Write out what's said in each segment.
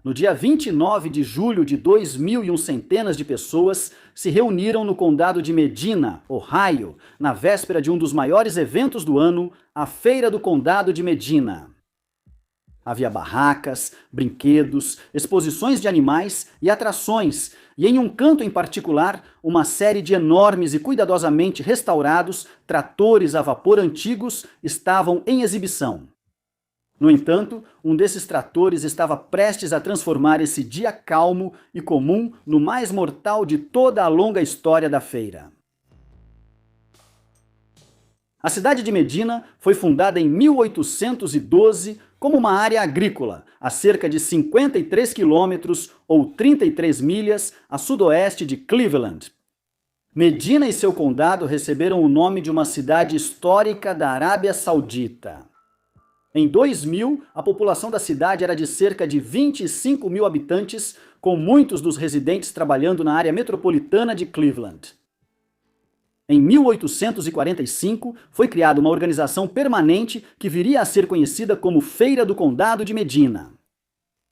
No dia 29 de julho de 2001, centenas de pessoas se reuniram no condado de Medina, Ohio, na véspera de um dos maiores eventos do ano, a Feira do Condado de Medina. Havia barracas, brinquedos, exposições de animais e atrações, e em um canto em particular, uma série de enormes e cuidadosamente restaurados tratores a vapor antigos estavam em exibição. No entanto, um desses tratores estava prestes a transformar esse dia calmo e comum no mais mortal de toda a longa história da feira. A cidade de Medina foi fundada em 1812 como uma área agrícola, a cerca de 53 quilômetros ou 33 milhas a sudoeste de Cleveland. Medina e seu condado receberam o nome de uma cidade histórica da Arábia Saudita. Em 2000, a população da cidade era de cerca de 25 mil habitantes, com muitos dos residentes trabalhando na área metropolitana de Cleveland. Em 1845, foi criada uma organização permanente que viria a ser conhecida como Feira do Condado de Medina.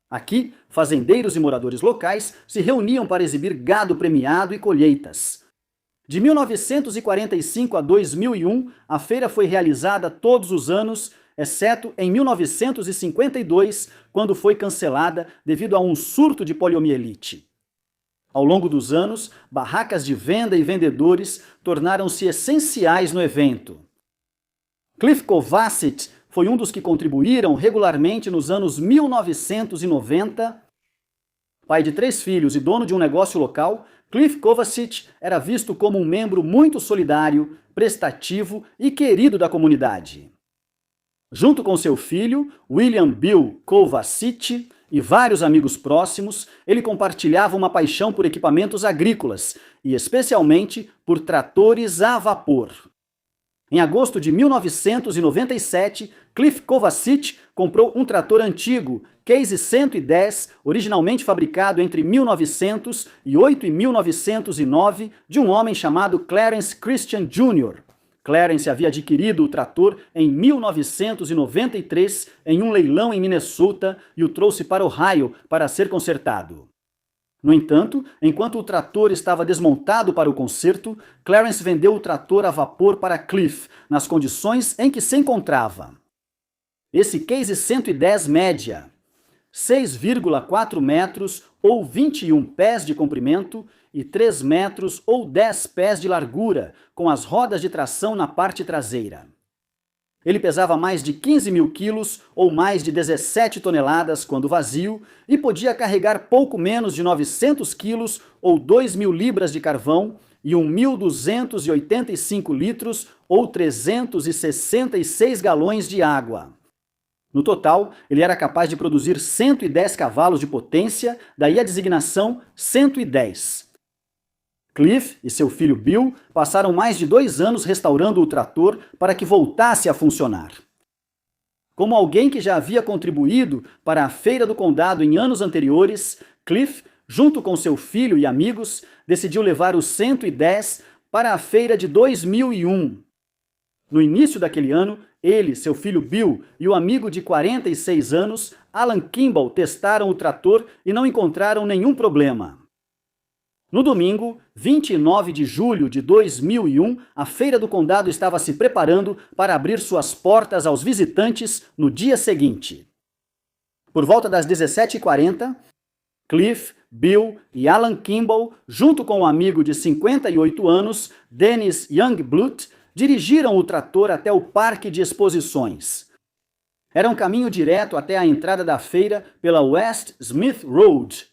Aqui, fazendeiros e moradores locais se reuniam para exibir gado premiado e colheitas. De 1945 a 2001, a feira foi realizada todos os anos, exceto em 1952, quando foi cancelada devido a um surto de poliomielite. Ao longo dos anos, barracas de venda e vendedores tornaram-se essenciais no evento. Cliff Kovacic foi um dos que contribuíram regularmente nos anos 1990. Pai de 3 filhos e dono de um negócio local, Cliff Kovacic era visto como um membro muito solidário, prestativo e querido da comunidade. Junto com seu filho, William Bill Kovacic, e vários amigos próximos, ele compartilhava uma paixão por equipamentos agrícolas, e especialmente por tratores a vapor. Em agosto de 1997, Cliff Kovacic comprou um trator antigo, Case 110, originalmente fabricado entre 1908 e 1909, de um homem chamado Clarence Christian Jr. Clarence havia adquirido o trator em 1993 em um leilão em Minnesota e o trouxe para Ohio para ser consertado. No entanto, enquanto o trator estava desmontado para o conserto, Clarence vendeu o trator a vapor para Cliff, nas condições em que se encontrava. Esse Case 110 média 6,4 metros ou 21 pés de comprimento e 3 metros ou 10 pés de largura, com as rodas de tração na parte traseira. Ele pesava mais de 15 mil quilos ou mais de 17 toneladas quando vazio e podia carregar pouco menos de 900 quilos ou 2.000 libras de carvão e 1.285 litros ou 366 galões de água. No total, ele era capaz de produzir 110 cavalos de potência, daí a designação 110. Cliff e seu filho Bill passaram mais de 2 anos restaurando o trator para que voltasse a funcionar. Como alguém que já havia contribuído para a Feira do Condado em anos anteriores, Cliff, junto com seu filho e amigos, decidiu levar o 110 para a feira de 2001. No início daquele ano, ele, seu filho Bill e o amigo de 46 anos, Alan Kimball, testaram o trator e não encontraram nenhum problema. No domingo, 29 de julho de 2001, a Feira do Condado estava se preparando para abrir suas portas aos visitantes no dia seguinte. Por volta das 17h40, Cliff, Bill e Alan Kimball, junto com um amigo de 58 anos, Dennis Youngblood, dirigiram o trator até o parque de exposições. Era um caminho direto até a entrada da feira pela West Smith Road.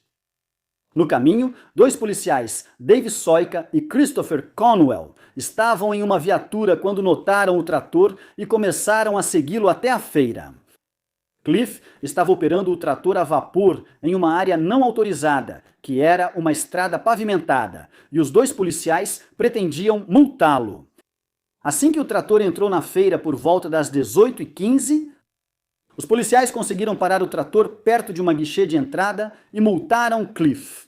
No caminho, 2 policiais, Dave Soika e Christopher Conwell, estavam em uma viatura quando notaram o trator e começaram a segui-lo até a feira. Cliff estava operando o trator a vapor em uma área não autorizada, que era uma estrada pavimentada, e os 2 policiais pretendiam multá-lo. Assim que o trator entrou na feira por volta das 18h15, os policiais conseguiram parar o trator perto de uma guichê de entrada e multaram Cliff.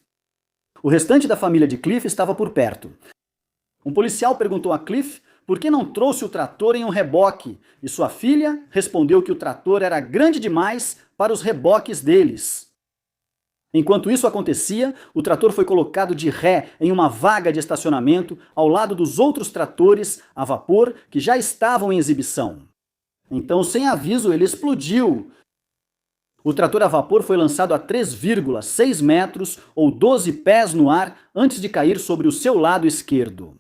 O restante da família de Cliff estava por perto. Um policial perguntou a Cliff por que não trouxe o trator em um reboque, e sua filha respondeu que o trator era grande demais para os reboques deles. Enquanto isso acontecia, o trator foi colocado de ré em uma vaga de estacionamento ao lado dos outros tratores a vapor que já estavam em exibição. Então, sem aviso, ele explodiu. O trator a vapor foi lançado a 3,6 metros ou 12 pés no ar antes de cair sobre o seu lado esquerdo.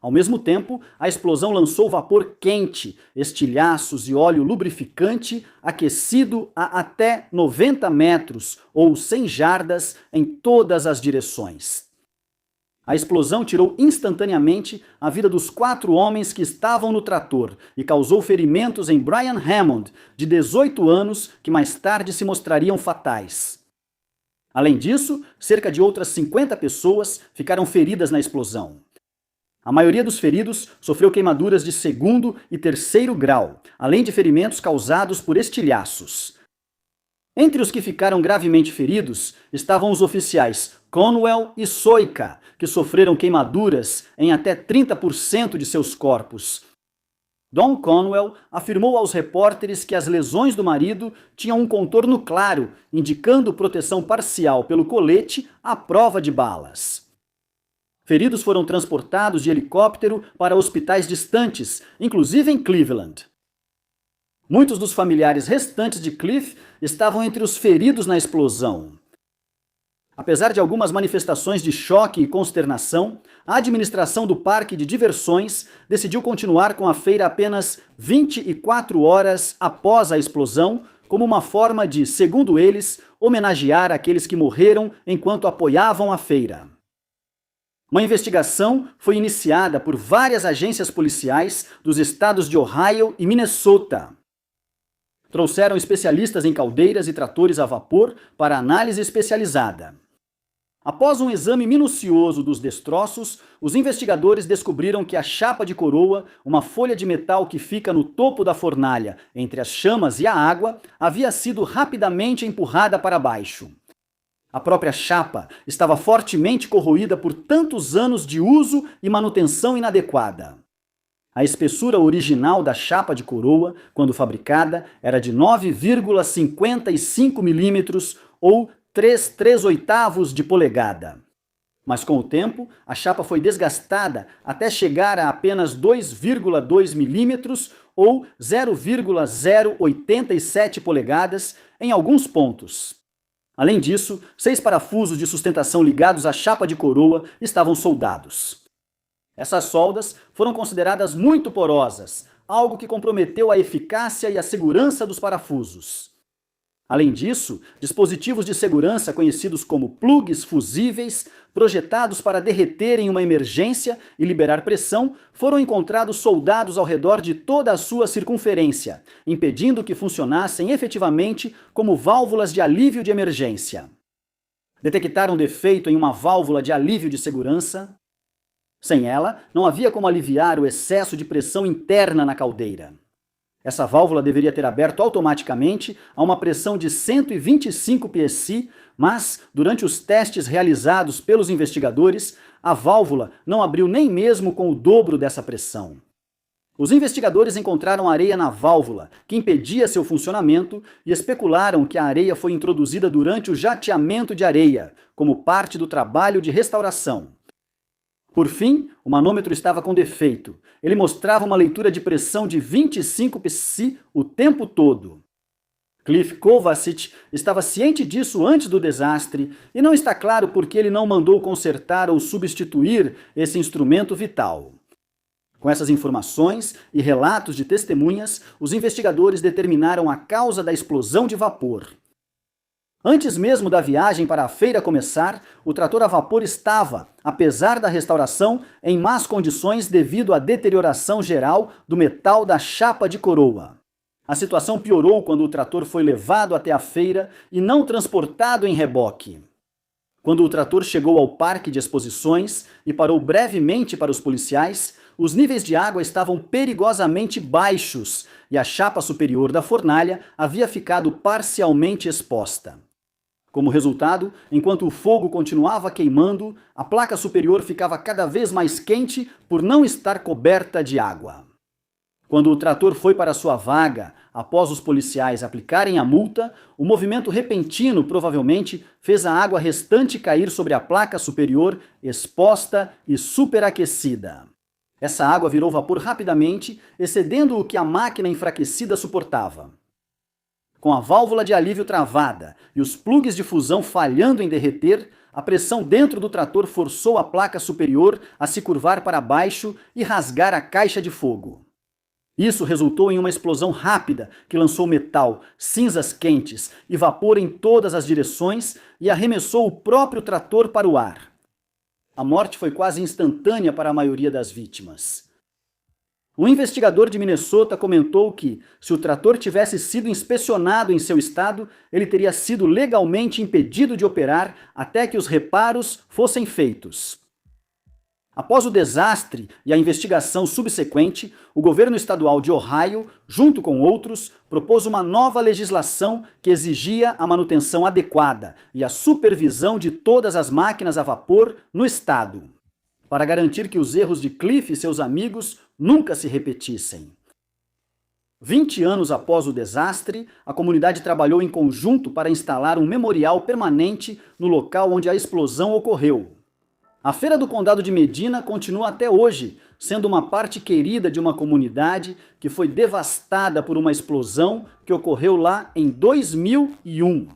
Ao mesmo tempo, a explosão lançou vapor quente, estilhaços e óleo lubrificante aquecido a até 90 metros ou 100 jardas em todas as direções. A explosão tirou instantaneamente a vida dos 4 homens que estavam no trator e causou ferimentos em Brian Hammond, de 18 anos, que mais tarde se mostrariam fatais. Além disso, cerca de outras 50 pessoas ficaram feridas na explosão. A maioria dos feridos sofreu queimaduras de 2º e 3º grau, além de ferimentos causados por estilhaços. Entre os que ficaram gravemente feridos estavam os oficiais Conwell e Soika, que sofreram queimaduras em até 30% de seus corpos. Don Conwell afirmou aos repórteres que as lesões do marido tinham um contorno claro, indicando proteção parcial pelo colete à prova de balas. Feridos foram transportados de helicóptero para hospitais distantes, inclusive em Cleveland. Muitos dos familiares restantes de Cliff estavam entre os feridos na explosão. Apesar de algumas manifestações de choque e consternação, a administração do parque de diversões decidiu continuar com a feira apenas 24 horas após a explosão, como uma forma de, segundo eles, homenagear aqueles que morreram enquanto apoiavam a feira. Uma investigação foi iniciada por várias agências policiais dos estados de Ohio e Minnesota. Trouxeram especialistas em caldeiras e tratores a vapor para análise especializada. Após um exame minucioso dos destroços, os investigadores descobriram que a chapa de coroa, uma folha de metal que fica no topo da fornalha, entre as chamas e a água, havia sido rapidamente empurrada para baixo. A própria chapa estava fortemente corroída por tantos anos de uso e manutenção inadequada. A espessura original da chapa de coroa, quando fabricada, era de 9,55 milímetros ou 3/3/8 de polegada. Mas com o tempo, a chapa foi desgastada até chegar a apenas 2,2 milímetros ou 0,087 polegadas em alguns pontos. Além disso, 6 parafusos de sustentação ligados à chapa de coroa estavam soldados. Essas soldas foram consideradas muito porosas, algo que comprometeu a eficácia e a segurança dos parafusos. Além disso, dispositivos de segurança conhecidos como plugs fusíveis, projetados para derreter em uma emergência e liberar pressão, foram encontrados soldados ao redor de toda a sua circunferência, impedindo que funcionassem efetivamente como válvulas de alívio de emergência. Detectaram defeito em uma válvula de alívio de segurança. Sem ela, não havia como aliviar o excesso de pressão interna na caldeira. Essa válvula deveria ter aberto automaticamente a uma pressão de 125 psi, mas, durante os testes realizados pelos investigadores, a válvula não abriu nem mesmo com o dobro dessa pressão. Os investigadores encontraram areia na válvula, que impedia seu funcionamento, e especularam que a areia foi introduzida durante o jateamento de areia, como parte do trabalho de restauração. Por fim, o manômetro estava com defeito. Ele mostrava uma leitura de pressão de 25 psi o tempo todo. Cliff Kovacic estava ciente disso antes do desastre e não está claro por que ele não mandou consertar ou substituir esse instrumento vital. Com essas informações e relatos de testemunhas, os investigadores determinaram a causa da explosão de vapor. Antes mesmo da viagem para a feira começar, o trator a vapor estava, apesar da restauração, em más condições devido à deterioração geral do metal da chapa de coroa. A situação piorou quando o trator foi levado até a feira e não transportado em reboque. Quando o trator chegou ao parque de exposições e parou brevemente para os policiais, os níveis de água estavam perigosamente baixos e a chapa superior da fornalha havia ficado parcialmente exposta. Como resultado, enquanto o fogo continuava queimando, a placa superior ficava cada vez mais quente por não estar coberta de água. Quando o trator foi para sua vaga, após os policiais aplicarem a multa, o movimento repentino provavelmente fez a água restante cair sobre a placa superior, exposta e superaquecida. Essa água virou vapor rapidamente, excedendo o que a máquina enfraquecida suportava. Com a válvula de alívio travada e os plugs de fusão falhando em derreter, a pressão dentro do trator forçou a placa superior a se curvar para baixo e rasgar a caixa de fogo. Isso resultou em uma explosão rápida que lançou metal, cinzas quentes e vapor em todas as direções e arremessou o próprio trator para o ar. A morte foi quase instantânea para a maioria das vítimas. Um investigador de Minnesota comentou que, se o trator tivesse sido inspecionado em seu estado, ele teria sido legalmente impedido de operar até que os reparos fossem feitos. Após o desastre e a investigação subsequente, o governo estadual de Ohio, junto com outros, propôs uma nova legislação que exigia a manutenção adequada e a supervisão de todas as máquinas a vapor no estado, para garantir que os erros de Cliff e seus amigos nunca se repetissem. 20 anos após o desastre, a comunidade trabalhou em conjunto para instalar um memorial permanente no local onde a explosão ocorreu. A Feira do Condado de Medina continua até hoje, sendo uma parte querida de uma comunidade que foi devastada por uma explosão que ocorreu lá em 2001.